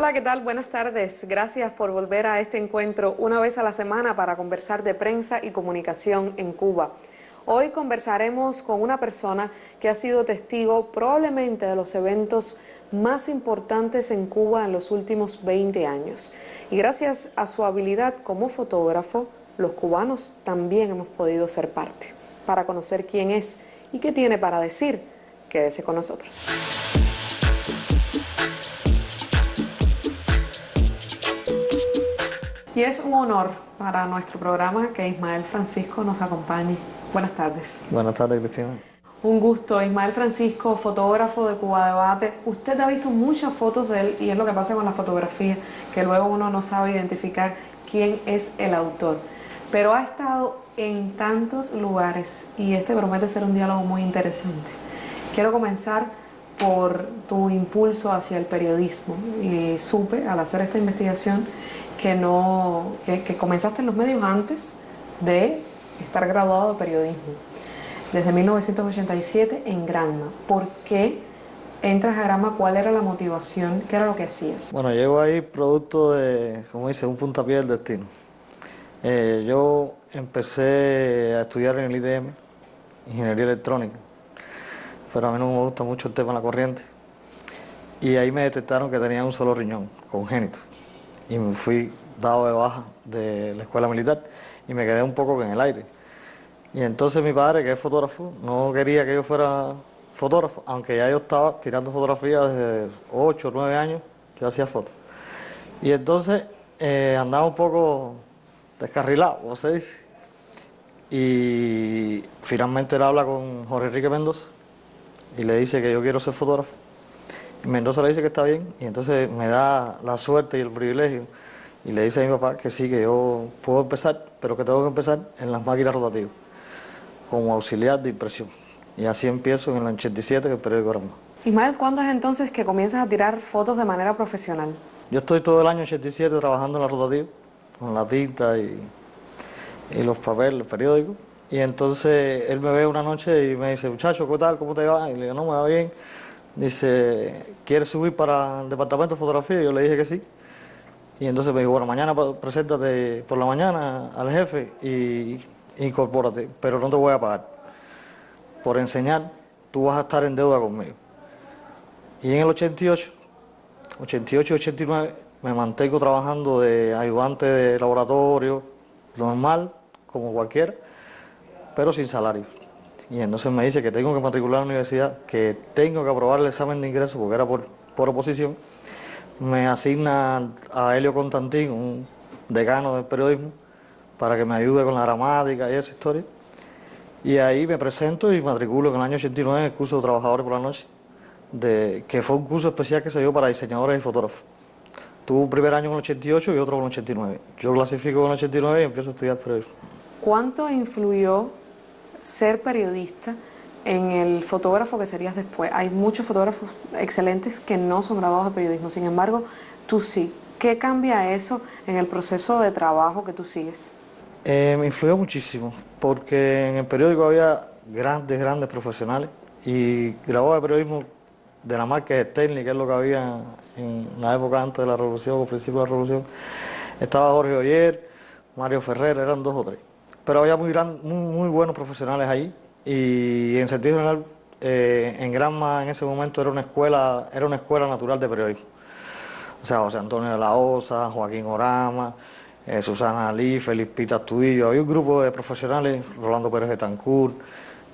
Hola, ¿qué tal? Buenas tardes. Gracias por volver a este encuentro una vez a la semana para conversar de prensa y comunicación en Cuba. Hoy conversaremos con una persona que ha sido testigo probablemente de los eventos más importantes en Cuba en los últimos 20 años. Y gracias a su habilidad como fotógrafo, los cubanos también hemos podido ser parte. Para conocer quién es y qué tiene para decir, quédese con nosotros. Y es un honor para nuestro programa que Ismael Francisco nos acompañe. Buenas tardes. Buenas tardes, Cristina. Un gusto. Ismael Francisco, fotógrafo de Cuba Debate. Usted ha visto muchas fotos de él y es lo que pasa con la fotografía, que luego uno no sabe identificar quién es el autor. Pero ha estado en tantos lugares y este promete ser un diálogo muy interesante. Quiero comenzar por tu impulso hacia el periodismo. Y supe, al hacer esta investigación, que comenzaste en los medios antes de estar graduado de periodismo, desde 1987 en Granma. ¿Por qué entras a Granma? ¿Cuál era la motivación? ¿Qué era lo que hacías? Bueno, llego ahí producto de, como dice, un puntapié del destino. Yo empecé a estudiar en el ITM, Ingeniería Electrónica, pero a mí no me gusta mucho el tema de la corriente. Y ahí me detectaron que tenía un solo riñón, congénito. Y me fui dado de baja de la escuela militar y me quedé un poco en el aire. Y entonces mi padre, que es fotógrafo, no quería que yo fuera fotógrafo, aunque ya yo estaba tirando fotografías desde 8 o 9 años, yo hacía fotos. Y entonces andaba un poco descarrilado, como se dice. Y finalmente él habla con Jorge Enrique Mendoza y le dice que yo quiero ser fotógrafo. Y Mendoza le dice que está bien y entonces me da la suerte y el privilegio y le dice a mi papá que sí, que yo puedo empezar, pero que tengo que empezar en las máquinas rotativas, como auxiliar de impresión. Y así empiezo en el 87, que es el periódico Granma. Ismael, ¿cuándo es entonces que comienzas a tirar fotos de manera profesional? Yo estoy todo el año 87 trabajando en la rotativa, con la tinta y los papeles, el periódico. Y entonces él me ve una noche y me dice, muchacho, ¿qué tal? ¿Cómo te va? Y le digo, no, me va bien. Dice, ¿quieres subir para el departamento de fotografía? Y yo le dije que sí. Y entonces me dijo, bueno, mañana preséntate por la mañana al jefe y incorpórate, pero no te voy a pagar. Por enseñar, tú vas a estar en deuda conmigo. Y en el 88 y 89, me mantengo trabajando de ayudante de laboratorio, normal, como cualquiera, pero sin salario. Y entonces me dice que tengo que matricular a la universidad, que tengo que aprobar el examen de ingreso, porque era por oposición. Me asigna a Helio Constantín, un decano del periodismo, para que me ayude con la gramática y esa historia. Y ahí me presento y matriculo en el año 89 en el curso de Trabajadores por la Noche, que fue un curso especial que se dio para diseñadores y fotógrafos. Tuve un primer año en el 88 y otro en el 89. Yo clasifico en el 89 y empiezo a estudiar periodismo. ¿Cuánto influyó ser periodista en el fotógrafo que serías después? Hay muchos fotógrafos excelentes que no son graduados de periodismo, sin embargo, tú sí. ¿Qué cambia eso en el proceso de trabajo que tú sigues? Me influyó muchísimo, porque en el periódico había grandes profesionales y graduados de periodismo de la marca Sterling, que es lo que había en la época antes de la revolución, o principios de la revolución. Estaba Jorge Oyer, Mario Ferrer, eran 2 o 3. Pero había muy buenos profesionales ahí y en sentido general, en Granma en ese momento era una escuela natural de periodismo. O sea, José Antonio de la Osa, Joaquín Orama, Susana Alí, Felipita Astudillo. Había un grupo de profesionales, Rolando Pérez Betancourt,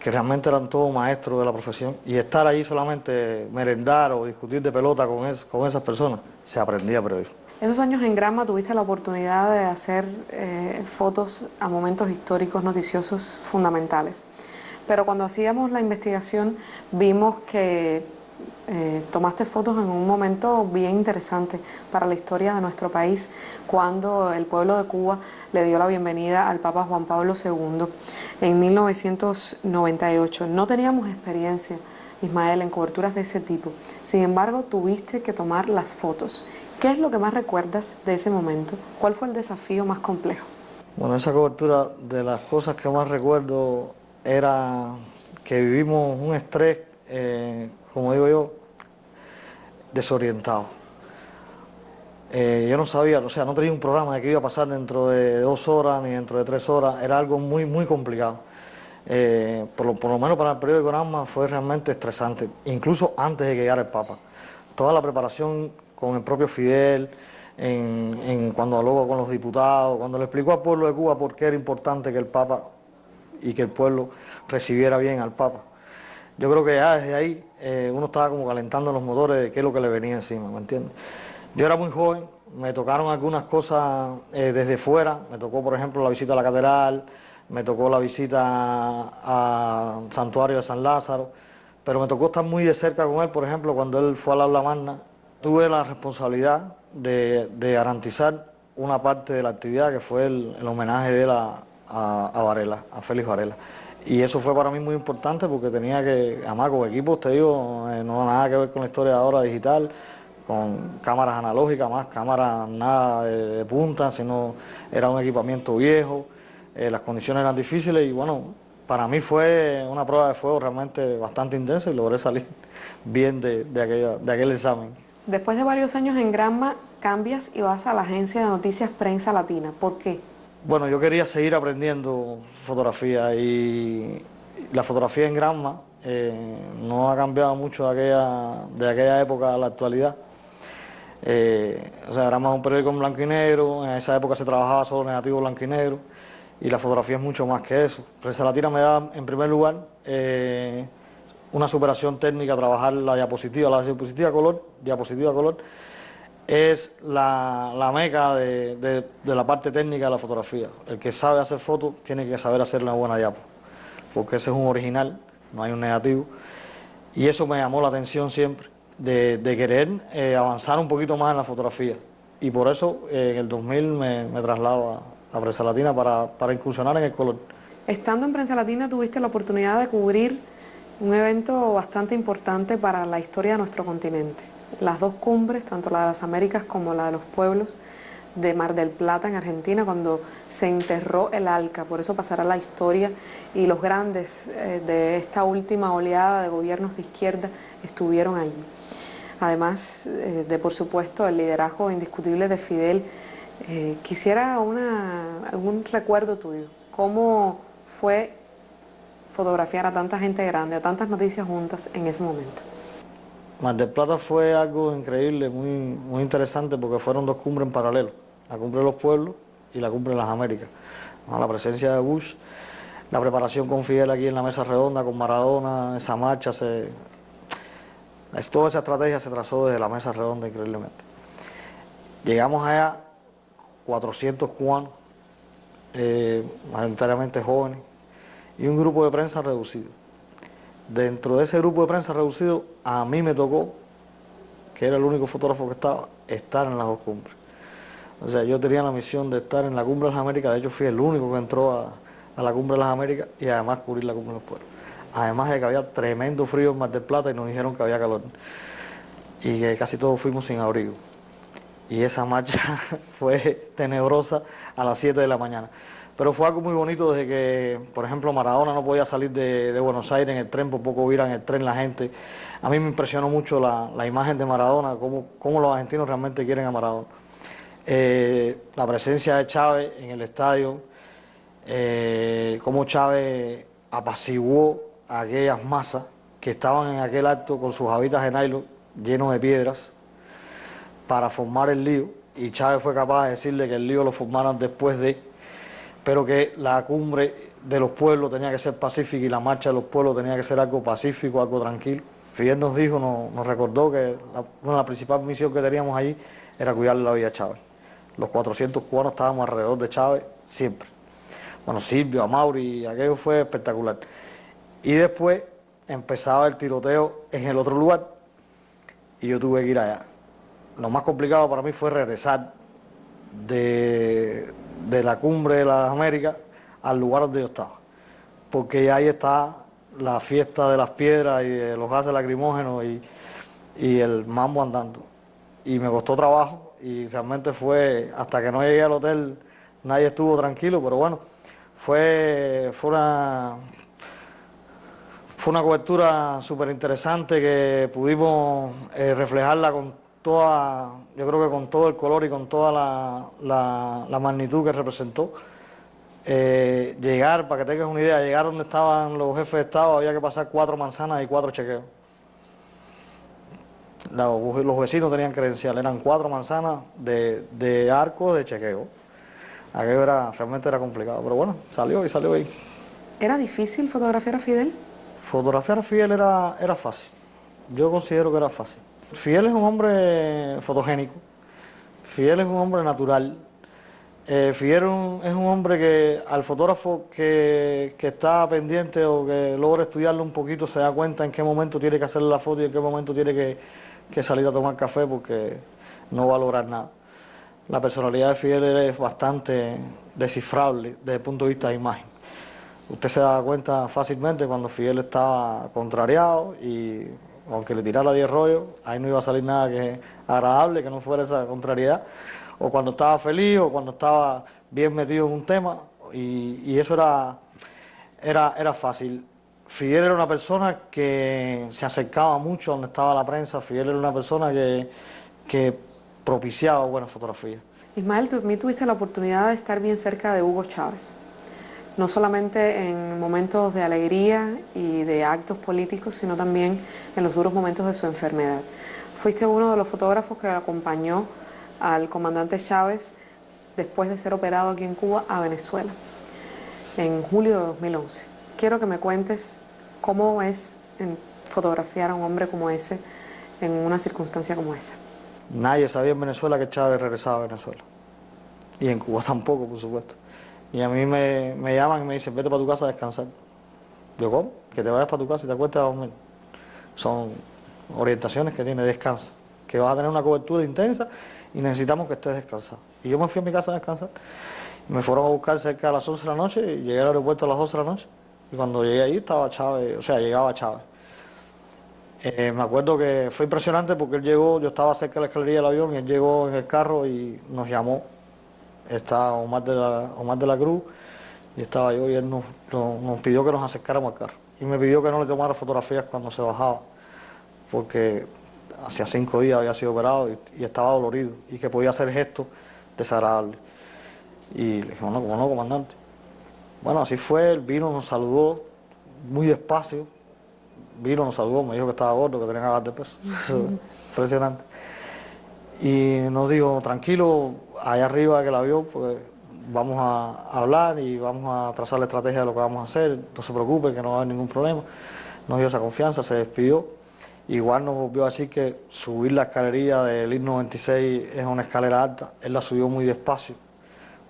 que realmente eran todos maestros de la profesión. Y estar ahí solamente merendar o discutir de pelota con esas personas, se aprendía periodismo. Esos años en Granma tuviste la oportunidad de hacer fotos a momentos históricos noticiosos fundamentales. Pero cuando hacíamos la investigación vimos que tomaste fotos en un momento bien interesante para la historia de nuestro país, cuando el pueblo de Cuba le dio la bienvenida al Papa Juan Pablo II en 1998. No teníamos experiencia, Ismael, en coberturas de ese tipo. Sin embargo, tuviste que tomar las fotos. ¿Qué es lo que más recuerdas de ese momento? ¿Cuál fue el desafío más complejo? Bueno, esa cobertura, de las cosas que más recuerdo era que vivimos un estrés, como digo yo, desorientado. Yo no sabía, o sea, no tenía un programa de qué iba a pasar dentro de 2 horas ni dentro de 3 horas, era algo muy, muy complicado. Por lo menos para el periódico Granma fue realmente estresante, incluso antes de que llegara el Papa. Toda la preparación con el propio Fidel, cuando habló con los diputados, cuando le explicó al pueblo de Cuba por qué era importante que el Papa y que el pueblo recibiera bien al Papa. Yo creo que ya desde ahí uno estaba como calentando los motores de qué es lo que le venía encima, ¿me entiendes? Yo era muy joven, me tocaron algunas cosas desde fuera, me tocó por ejemplo la visita a la catedral, me tocó la visita al santuario de San Lázaro, pero me tocó estar muy de cerca con él, por ejemplo, cuando él fue al aula magna, tuve la responsabilidad de garantizar una parte de la actividad que fue el homenaje de él a Varela, a Félix Varela. Y eso fue para mí muy importante porque tenía que, además con equipos, te digo, no nada que ver con la historia de ahora digital, con cámaras analógicas, más cámaras nada de punta, sino era un equipamiento viejo, las condiciones eran difíciles y bueno, para mí fue una prueba de fuego realmente bastante intensa y logré salir bien de aquel examen. Después de varios años en Granma, cambias y vas a la agencia de noticias Prensa Latina. ¿Por qué? Bueno, yo quería seguir aprendiendo fotografía y la fotografía en Granma no ha cambiado mucho de aquella época a la actualidad. O sea, Granma es un periódico en blanco y negro, en esa época se trabajaba solo negativo blanco y negro y la fotografía es mucho más que eso. Prensa Latina me da, en primer lugar, una superación técnica, trabajar la diapositiva a color, es la meca de la parte técnica de la fotografía. El que sabe hacer fotos tiene que saber hacer una buena diapo, porque ese es un original, no hay un negativo. Y eso me llamó la atención siempre, de querer avanzar un poquito más en la fotografía. Y por eso en el 2000 me traslado a Prensa Latina para incursionar en el color. Estando en Prensa Latina tuviste la oportunidad de cubrir un evento bastante importante para la historia de nuestro continente. Las dos cumbres, tanto la de las Américas como la de los pueblos de Mar del Plata en Argentina, cuando se enterró el Alca. Por eso pasará la historia y los grandes de esta última oleada de gobiernos de izquierda estuvieron allí. Además de, por supuesto, el liderazgo indiscutible de Fidel. Quisiera algún recuerdo tuyo. ¿Cómo fue fotografiar a tanta gente grande, a tantas noticias juntas en ese momento? Mar del Plata fue algo increíble, muy, muy interesante, porque fueron dos cumbres en paralelo, la cumbre de los pueblos y la cumbre de las Américas. La presencia de Bush, la preparación con Fidel aquí en la mesa redonda, con Maradona, esa marcha, toda esa estrategia se trazó desde la mesa redonda increíblemente. Llegamos allá, 400 cubanos, mayoritariamente jóvenes, y un grupo de prensa reducido. Dentro de ese grupo de prensa reducido, a mí me tocó, que era el único fotógrafo que estaba, estar en las dos cumbres. O sea, yo tenía la misión de estar en la cumbre de las Américas, de hecho fui el único que entró a la cumbre de las Américas y además cubrir la cumbre de los pueblos. Además de que había tremendo frío en Mar del Plata y nos dijeron que había calor y que casi todos fuimos sin abrigo. Y esa marcha fue tenebrosa a las 7 de la mañana. Pero fue algo muy bonito desde que, por ejemplo, Maradona no podía salir de Buenos Aires en el tren, por poco viran el tren la gente. A mí me impresionó mucho la imagen de Maradona, cómo los argentinos realmente quieren a Maradona. La presencia de Chávez en el estadio, cómo Chávez apaciguó a aquellas masas que estaban en aquel acto con sus habitas de nylon llenos de piedras para formar el lío, y Chávez fue capaz de decirle que el lío lo formaran después pero que la cumbre de los pueblos tenía que ser pacífica y la marcha de los pueblos tenía que ser algo pacífico, algo tranquilo. Fidel nos dijo, nos recordó que la principal misión que teníamos allí era cuidarle la vida a Chávez. Los 400 cubanos estábamos alrededor de Chávez siempre. Bueno, Silvio, Amaury, aquello fue espectacular. Y después empezaba el tiroteo en el otro lugar y yo tuve que ir allá. Lo más complicado para mí fue regresar de la cumbre de las Américas al lugar donde yo estaba, porque ahí está la fiesta de las piedras y de los gases lacrimógenos y el mambo andando. Y me costó trabajo y realmente fue, hasta que no llegué al hotel, nadie estuvo tranquilo, pero bueno, fue una cobertura súper interesante que pudimos reflejarla con yo creo que con todo el color y con toda la magnitud que representó. Llegar, para que tengas una idea, llegar donde estaban los jefes de Estado había que pasar 4 manzanas y 4 chequeos. Los vecinos tenían credencial, eran 4 manzanas de arco de chequeo. Aquello realmente era complicado, pero bueno, salió y salió bien. ¿Era difícil fotografiar a Fidel? Fotografiar a Fidel era fácil. Yo considero que era fácil. Fidel es un hombre fotogénico. Fidel es un hombre natural. Fidel es un hombre que al fotógrafo que está pendiente o que logra estudiarlo un poquito se da cuenta en qué momento tiene que hacerle la foto y en qué momento tiene que salir a tomar café, porque no va a lograr nada. La personalidad de Fidel es bastante descifrable desde el punto de vista de imagen. Usted se da cuenta fácilmente cuando Fidel estaba contrariado y aunque le tirara 10 rollos, ahí no iba a salir nada que agradable, que no fuera esa contrariedad. O cuando estaba feliz o cuando estaba bien metido en un tema, y eso era fácil. Fidel era una persona que se acercaba mucho a donde estaba la prensa. Fidel era una persona que propiciaba buenas fotografías. Ismael, tú también tuviste la oportunidad de estar bien cerca de Hugo Chávez, no solamente en momentos de alegría y de actos políticos, sino también en los duros momentos de su enfermedad. Fuiste uno de los fotógrafos que acompañó al comandante Chávez después de ser operado aquí en Cuba a Venezuela en julio de 2011. Quiero que me cuentes cómo es fotografiar a un hombre como ese en una circunstancia como esa. Nadie sabía en Venezuela que Chávez regresaba a Venezuela, y en Cuba tampoco, por supuesto. Y a mí me llaman y me dicen: vete para tu casa a descansar. Yo, ¿cómo? Que te vayas para tu casa y te acuestes a dormir. Son orientaciones que tiene: descansa, que vas a tener una cobertura intensa y necesitamos que estés descansado. Y yo me fui a mi casa a descansar. Me fueron a buscar cerca de las 11 de la noche y llegué al aeropuerto a las 12 de la noche. Y cuando llegué ahí estaba Chávez, o sea, llegaba Chávez. Me acuerdo que fue impresionante porque él llegó, yo estaba cerca de la escalería del avión y él llegó en el carro y nos llamó. Está Omar de la Cruz y estaba yo, y él nos pidió que nos acercáramos al carro. Y me pidió que no le tomara fotografías cuando se bajaba, porque hacía 5 días había sido operado y estaba dolorido y que podía hacer gestos desagradables. Y le dije: bueno, ¿cómo no, comandante? Bueno, así fue. Él vino, nos saludó muy despacio. Vino, nos saludó, me dijo que estaba gordo, que tenía que bajar de peso. Impresionante. Y nos dijo: tranquilo, allá arriba que la vio, pues vamos a hablar y vamos a trazar la estrategia de lo que vamos a hacer. No se preocupe, que no va a haber ningún problema. Nos dio esa confianza, se despidió. Igual nos volvió a decir que subir la escalería del I-96 es una escalera alta. Él la subió muy despacio,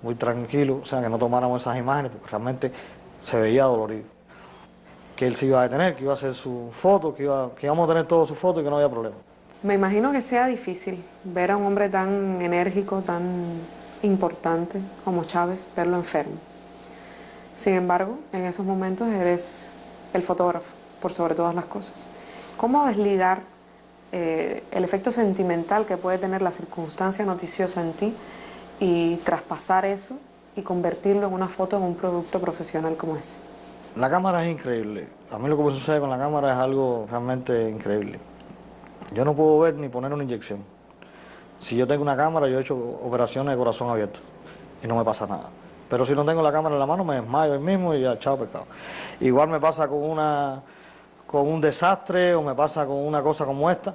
muy tranquilo, o sea, que no tomáramos esas imágenes porque realmente se veía dolorido. Que él se iba a detener, que iba a hacer su foto, que íbamos a tener todas sus fotos y que no había problema. Me imagino que sea difícil ver a un hombre tan enérgico, tan importante como Chávez, verlo enfermo. Sin embargo, en esos momentos eres el fotógrafo, por sobre todas las cosas. ¿Cómo desligar el efecto sentimental que puede tener la circunstancia noticiosa en ti y traspasar eso y convertirlo en una foto, en un producto profesional como ese? La cámara es increíble. A mí lo que me sucede con la cámara es algo realmente increíble. Yo no puedo ver ni poner una inyección. Si yo tengo una cámara, yo he hecho operaciones de corazón abierto y no me pasa nada. Pero si no tengo la cámara en la mano, me desmayo ahí mismo y ya, chao pescado. Igual me pasa con un desastre o me pasa con una cosa como esta.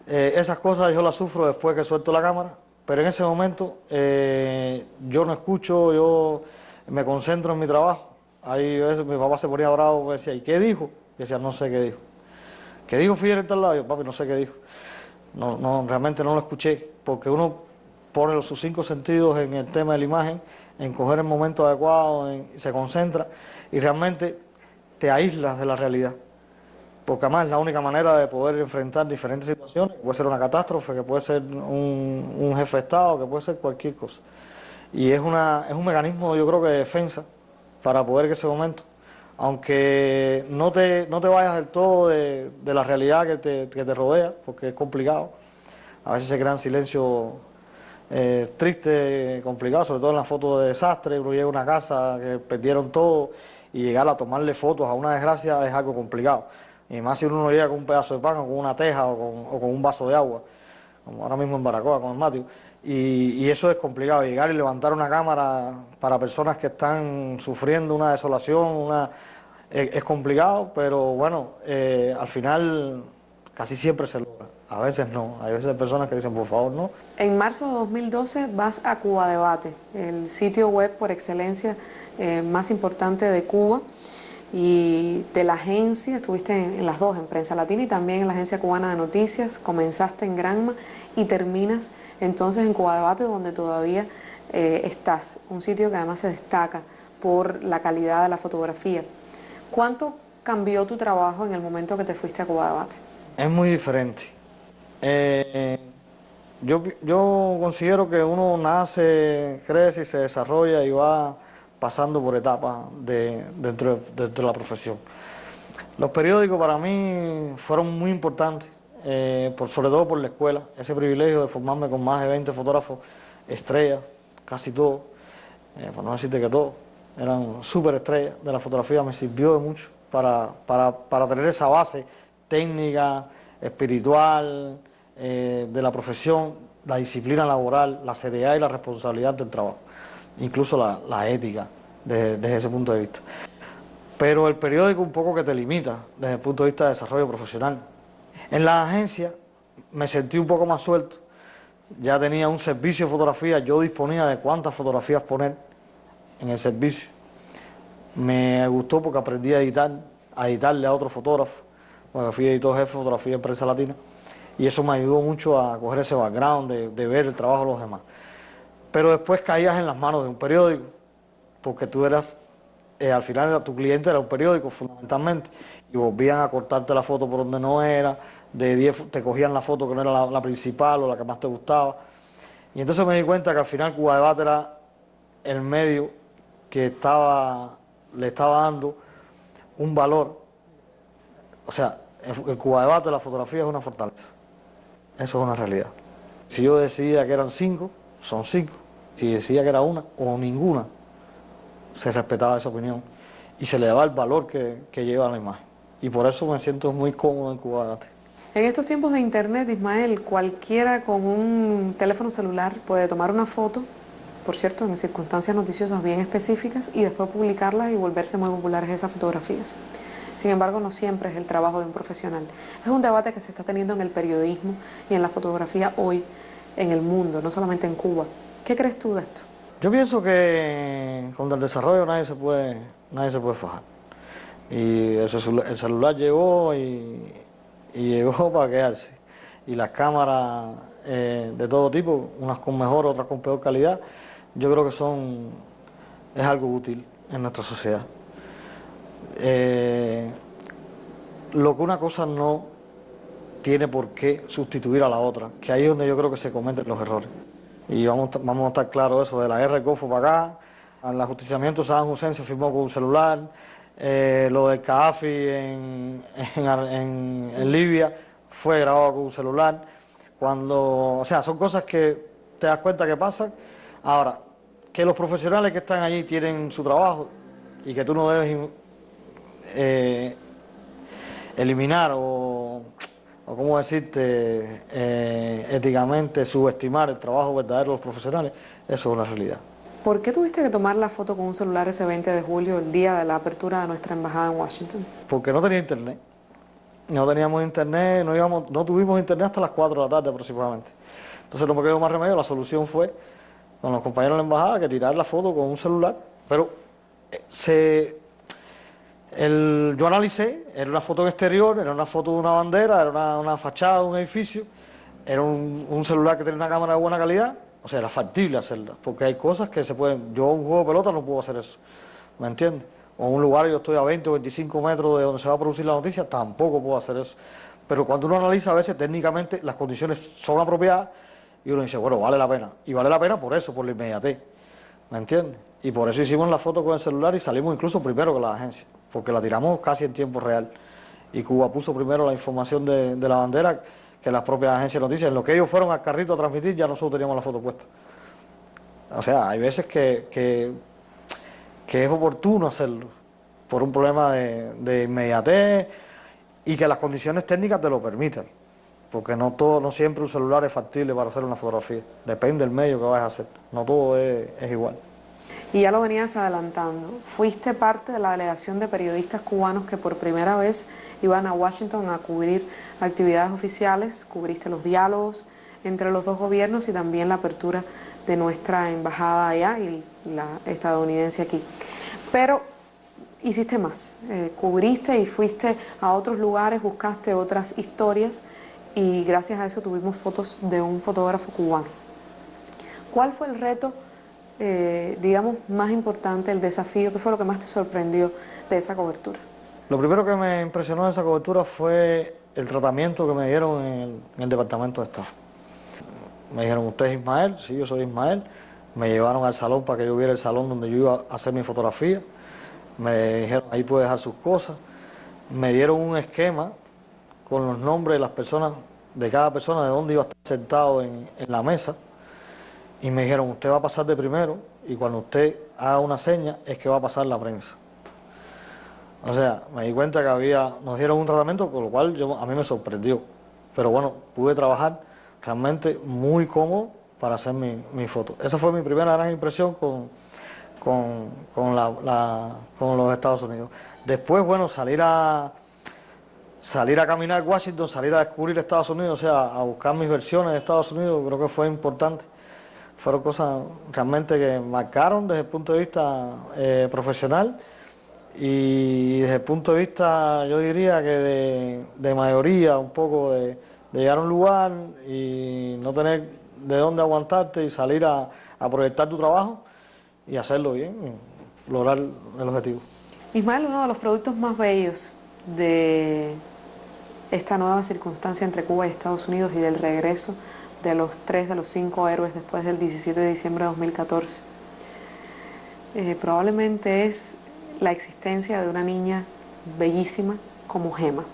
Esas cosas yo las sufro después que suelto la cámara, pero en ese momento yo no escucho, yo me concentro en mi trabajo. Ahí a veces mi papá se ponía bravo y me decía: ¿y qué dijo? Y decía: no sé qué dijo. ¿Qué dijo Fidel en tal lado? Yo: papi, no sé qué dijo. No, realmente no lo escuché, porque uno pone sus 5 sentidos en el tema de la imagen, en coger el momento adecuado, se concentra y realmente te aíslas de la realidad. Porque además es la única manera de poder enfrentar diferentes situaciones, que puede ser una catástrofe, que puede ser un jefe de Estado, que puede ser cualquier cosa. Y es un mecanismo, yo creo, que de defensa para poder en ese momento, aunque no te vayas del todo de la realidad que te rodea, porque es complicado. A veces se crean silencios tristes, complicados, sobre todo en las fotos de desastre. Uno llega a una casa que perdieron todo y llegar a tomarle fotos a una desgracia es algo complicado. Y más si uno no llega con un pedazo de pan o con una teja o con un vaso de agua. como ahora mismo en Baracoa con el Matthew, y eso es complicado, llegar y levantar una cámara para personas que están sufriendo una desolación, es complicado, pero bueno, al final casi siempre se logra, a veces no, hay veces personas que dicen por favor no. En marzo de 2012 vas a Cuba Debate, el sitio web por excelencia más importante de Cuba y de la agencia, estuviste en las dos, en Prensa Latina y también en la Agencia Cubana de Noticias, comenzaste en Granma y terminas entonces en Cuba Debate, donde todavía estás, un sitio que además se destaca por la calidad de la fotografía. ¿Cuánto cambió tu trabajo en el momento que te fuiste a Cuba Debate? Es muy diferente. Yo considero que uno nace, crece y se desarrolla y va pasando por etapas dentro de la profesión. Los periódicos para mí fueron muy importantes, sobre todo por la escuela, ese privilegio de formarme con más de 20 fotógrafos estrellas, casi todos, por no decirte que todos, eran súper estrellas de la fotografía, me sirvió de mucho para tener esa base técnica, espiritual, de la profesión, la disciplina laboral, la seriedad y la responsabilidad del trabajo, incluso la ética desde ese punto de vista. Pero el periódico un poco que te limita desde el punto de vista de desarrollo profesional. En la agencia me sentí un poco más suelto, ya tenía un servicio de fotografía, yo disponía de cuántas fotografías poner en el servicio. Me gustó porque aprendí a editarle a otro fotógrafo, porque fui editor jefe de fotografía en Prensa Latina, y eso me ayudó mucho a coger ese background de ver el trabajo de los demás. Pero después caías en las manos de un periódico, porque tú eras, al final tu cliente era un periódico fundamentalmente, y volvían a cortarte la foto por donde no era, de 10 te cogían la foto que no era la principal o la que más te gustaba. Y entonces me di cuenta que al final Cuba Debate era el medio que le estaba dando un valor. O sea, el Cuba Debate, la fotografía es una fortaleza. Eso es una realidad. Si yo decidía que eran 5, son 5. Si decía que era una o ninguna, se respetaba esa opinión y se le daba el valor que lleva la imagen. Y por eso me siento muy cómodo en Cuba Debate. En estos tiempos de internet, Ismael, cualquiera con un teléfono celular puede tomar una foto, por cierto, en circunstancias noticiosas bien específicas, y después publicarlas y volverse muy populares esas fotografías. Sin embargo, no siempre es el trabajo de un profesional. Es un debate que se está teniendo en el periodismo y en la fotografía hoy en el mundo, no solamente en Cuba. ¿Qué crees tú de esto? Yo pienso que con el desarrollo nadie se puede fajar. Y el celular llegó y llegó para quedarse. Y las cámaras de todo tipo, unas con mejor, otras con peor calidad, yo creo que es algo útil en nuestra sociedad. Lo que una cosa no tiene por qué sustituir a la otra, que ahí es donde yo creo que se cometen los errores. Y vamos a estar claros eso, de la guerra del Golfo para acá, al ajusticiamiento de Saddam Hussein se firmó con un celular, lo del Gaddafi en Libia fue grabado con un celular, o sea, son cosas que te das cuenta que pasan. Ahora, que los profesionales que están allí tienen su trabajo y que tú no debes eliminar o cómo decirte, éticamente subestimar el trabajo verdadero de los profesionales, eso es una realidad. ¿Por qué tuviste que tomar la foto con un celular ese 20 de julio, el día de la apertura de nuestra embajada en Washington? Porque no tenía internet. No teníamos internet, no tuvimos internet hasta las 4 de la tarde aproximadamente. Entonces no me quedó más remedio, la solución fue, con los compañeros de la embajada, que tirar la foto con un celular. Pero yo analicé, era una foto en exterior, era una foto de una bandera, era una fachada de un edificio, era un celular que tenía una cámara de buena calidad, o sea, era factible hacerla, porque hay cosas que se pueden, yo un juego de pelota no puedo hacer eso, ¿me entiendes? O en un lugar yo estoy a 20 o 25 metros de donde se va a producir la noticia, tampoco puedo hacer eso. Pero cuando uno analiza, a veces técnicamente las condiciones son apropiadas y uno dice, bueno, vale la pena. Y vale la pena por eso, por la inmediatez, ¿me entiendes? Y por eso hicimos la foto con el celular y salimos incluso primero que la agencia, porque la tiramos casi en tiempo real. Y Cuba puso primero la información de la bandera que las propias agencias de noticias. En lo que ellos fueron al carrito a transmitir, ya nosotros teníamos la foto puesta. O sea, hay veces que es oportuno hacerlo, por un problema de inmediatez y que las condiciones técnicas te lo permitan. porque no siempre un celular es factible para hacer una fotografía. Depende del medio que vayas a hacer, no todo es igual. Y ya lo venías adelantando, fuiste parte de la delegación de periodistas cubanos que por primera vez iban a Washington a cubrir actividades oficiales, cubriste los diálogos entre los dos gobiernos y también la apertura de nuestra embajada allá y la estadounidense aquí. Pero hiciste más, cubriste y fuiste a otros lugares, buscaste otras historias y gracias a eso tuvimos fotos de un fotógrafo cubano. ¿Cuál fue el reto, digamos, más importante, el desafío? ¿Qué fue lo que más te sorprendió de esa cobertura? Lo primero que me impresionó de esa cobertura fue el tratamiento que me dieron en el Departamento de Estado. Me dijeron, ¿usted es Ismael? Sí, yo soy Ismael. Me llevaron al salón para que yo viera el salón donde yo iba a hacer mi fotografía. Me dijeron, ahí puede dejar sus cosas. Me dieron un esquema con los nombres de las personas, de cada persona, de dónde iba a estar sentado en la mesa. Y me dijeron, usted va a pasar de primero y cuando usted haga una seña es que va a pasar la prensa. O sea, me di cuenta que nos dieron un tratamiento con lo cual a mí me sorprendió. Pero bueno, pude trabajar realmente muy cómodo para hacer mi foto. Esa fue mi primera gran impresión con los Estados Unidos. Después, bueno, salir a caminar Washington, salir a descubrir Estados Unidos, o sea, a buscar mis versiones de Estados Unidos, creo que fue importante. Fueron cosas realmente que marcaron desde el punto de vista profesional y desde el punto de vista, yo diría que de mayoría, un poco de llegar a un lugar y no tener de dónde aguantarte y salir a proyectar tu trabajo y hacerlo bien, y lograr el objetivo. Ismael, uno de los productos más bellos de esta nueva circunstancia entre Cuba y Estados Unidos y del regreso de los 3 de los 5 héroes después del 17 de diciembre de 2014, probablemente es la existencia de una niña bellísima como Gema,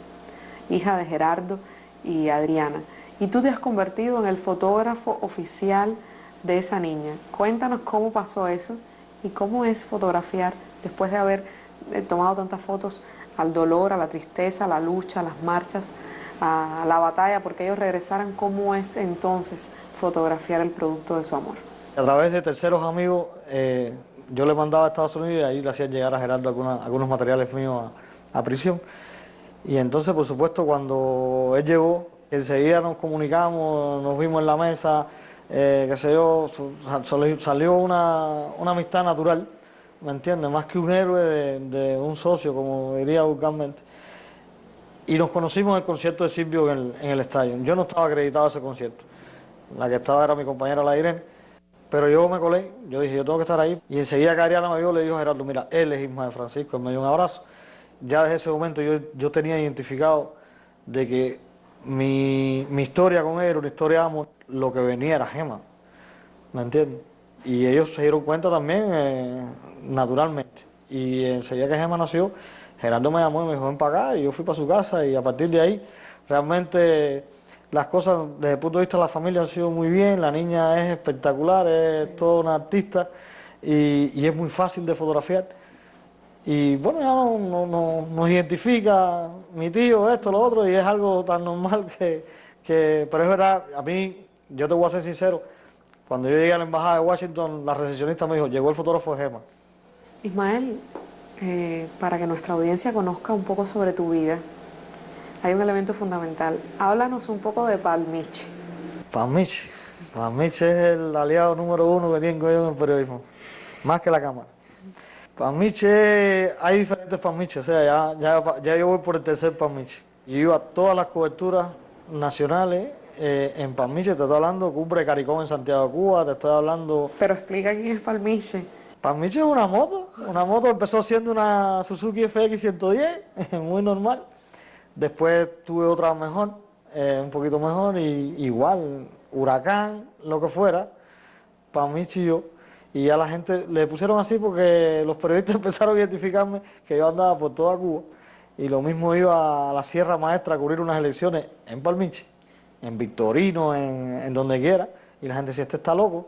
hija de Gerardo y Adriana. Y tú te has convertido en el fotógrafo oficial de esa niña. Cuéntanos cómo pasó eso y cómo es fotografiar después de haber tomado tantas fotos al dolor, a la tristeza, a la lucha, a las marchas, a la batalla, porque ellos regresaran. ¿Cómo es entonces fotografiar el producto de su amor? A través de terceros amigos, yo le mandaba a Estados Unidos y ahí le hacían llegar a Gerardo algunos materiales míos a prisión. Y entonces, por supuesto, cuando él llegó, enseguida nos comunicamos, nos vimos en la mesa, qué sé yo, salió una amistad natural, ¿me entiendes? Más que un héroe de un socio, como diría vulgarmente. Y nos conocimos en el concierto de Silvio en el estadio. Yo no estaba acreditado a ese concierto. La que estaba era mi compañera, la Irene. Pero yo me colé, yo dije, yo tengo que estar ahí. Y enseguida que Adriana me vio, le dijo a Gerardo, mira, él es Ismael Francisco, él me dio un abrazo. Ya desde ese momento yo tenía identificado de que mi historia con él era una historia de amor, lo que venía era Gema, ¿me entiendes? Y ellos se dieron cuenta también, naturalmente. Y enseguida que Gema nació, Gerardo me llamó y me dijo, ven para acá, y yo fui para su casa, y a partir de ahí, realmente las cosas desde el punto de vista de la familia han sido muy bien, la niña es espectacular, es toda una artista, y es muy fácil de fotografiar. Y bueno, ya nos identifica mi tío, esto, lo otro, y es algo tan normal pero es verdad, a mí, yo te voy a ser sincero, cuando yo llegué a la embajada de Washington, la recepcionista me dijo, llegó el fotógrafo de Gema. Ismael, para que nuestra audiencia conozca un poco sobre tu vida, hay un elemento fundamental. Háblanos un poco de Palmiche. Palmiche es el aliado número 1 que tengo yo en el periodismo, más que la cámara. Palmiche, hay diferentes Palmiches, o sea, ya yo voy por el tercer Palmiche. Yo iba a todas las coberturas nacionales en Palmiche, te estoy hablando Cumbre de Caricón en Santiago de Cuba, te estoy hablando... Pero explica quién es Palmiche. Palmiche es una moto, empezó siendo una Suzuki FX 110, muy normal. Después tuve otra mejor, un poquito mejor, y igual, Huracán, lo que fuera, Palmiche y yo. Y a la gente le pusieron así porque los periodistas empezaron a identificarme que yo andaba por toda Cuba. Y lo mismo iba a la Sierra Maestra a cubrir unas elecciones en Palmiche, en Victorino, en donde quiera. Y la gente decía, este está loco.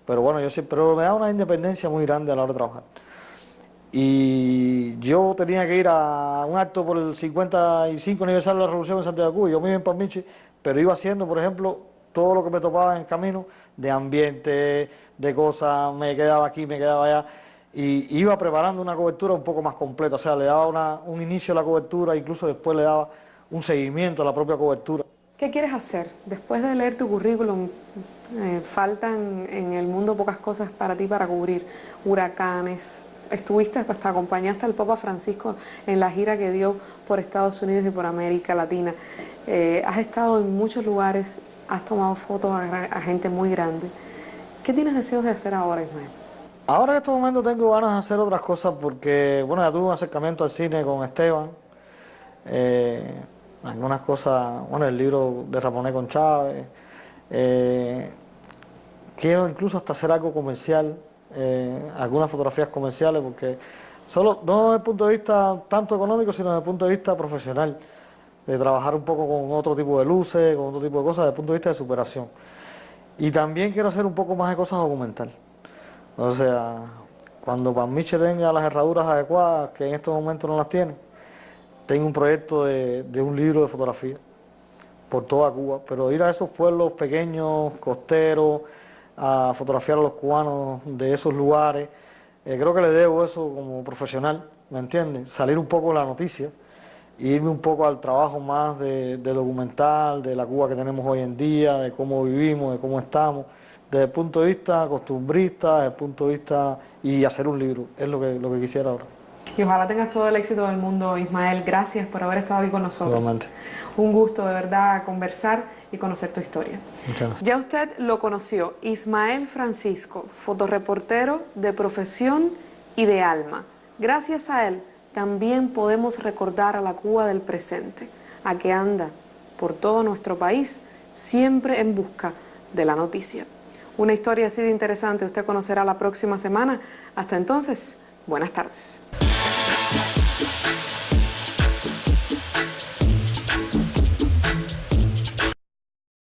Pero bueno, pero me da una independencia muy grande a la hora de trabajar. Y yo tenía que ir a un acto por el 55 aniversario de la Revolución en Santiago de Cuba. Yo me iba en Palmiche, pero iba haciendo, por ejemplo, todo lo que me topaba en el camino, de ambiente, de cosas, me quedaba aquí, me quedaba allá, y iba preparando una cobertura un poco más completa, o sea, le daba un inicio a la cobertura, incluso después le daba un seguimiento a la propia cobertura. ¿Qué quieres hacer? Después de leer tu currículum, faltan en el mundo pocas cosas para ti para cubrir. Huracanes, estuviste, hasta acompañaste al Papa Francisco en la gira que dio por Estados Unidos y por América Latina. Has estado en muchos lugares, has tomado fotos a gente muy grande. ¿Qué tienes deseos de hacer ahora, Ismael? Ahora en estos momentos tengo ganas de hacer otras cosas porque, bueno, ya tuve un acercamiento al cine con Esteban. Algunas cosas, bueno, el libro de Ramonet con Chávez. Quiero incluso hasta hacer algo comercial, algunas fotografías comerciales, porque no desde el punto de vista tanto económico, sino desde el punto de vista profesional, de trabajar un poco con otro tipo de luces, con otro tipo de cosas, desde el punto de vista de superación. Y también quiero hacer un poco más de cosas documental. O sea, cuando Panmiche tenga las herraduras adecuadas, que en estos momentos no las tiene, tengo un proyecto de un libro de fotografía por toda Cuba, pero ir a esos pueblos pequeños, costeros, a fotografiar a los cubanos de esos lugares, creo que le debo eso como profesional, ¿me entiendes? Salir un poco de la noticia e irme un poco al trabajo más de documental, de la Cuba que tenemos hoy en día, de cómo vivimos, de cómo estamos, desde el punto de vista costumbrista, desde el punto de vista, y hacer un libro, es lo que quisiera ahora. Y ojalá tengas todo el éxito del mundo, Ismael. Gracias por haber estado aquí con nosotros. Igualmente. Un gusto de verdad conversar y conocer tu historia. Muchas gracias. Ya usted lo conoció, Ismael Francisco, fotoreportero de profesión y de alma. Gracias a él también podemos recordar a la Cuba del presente, a que anda por todo nuestro país siempre en busca de la noticia. Una historia así de interesante usted conocerá la próxima semana. Hasta entonces, buenas tardes.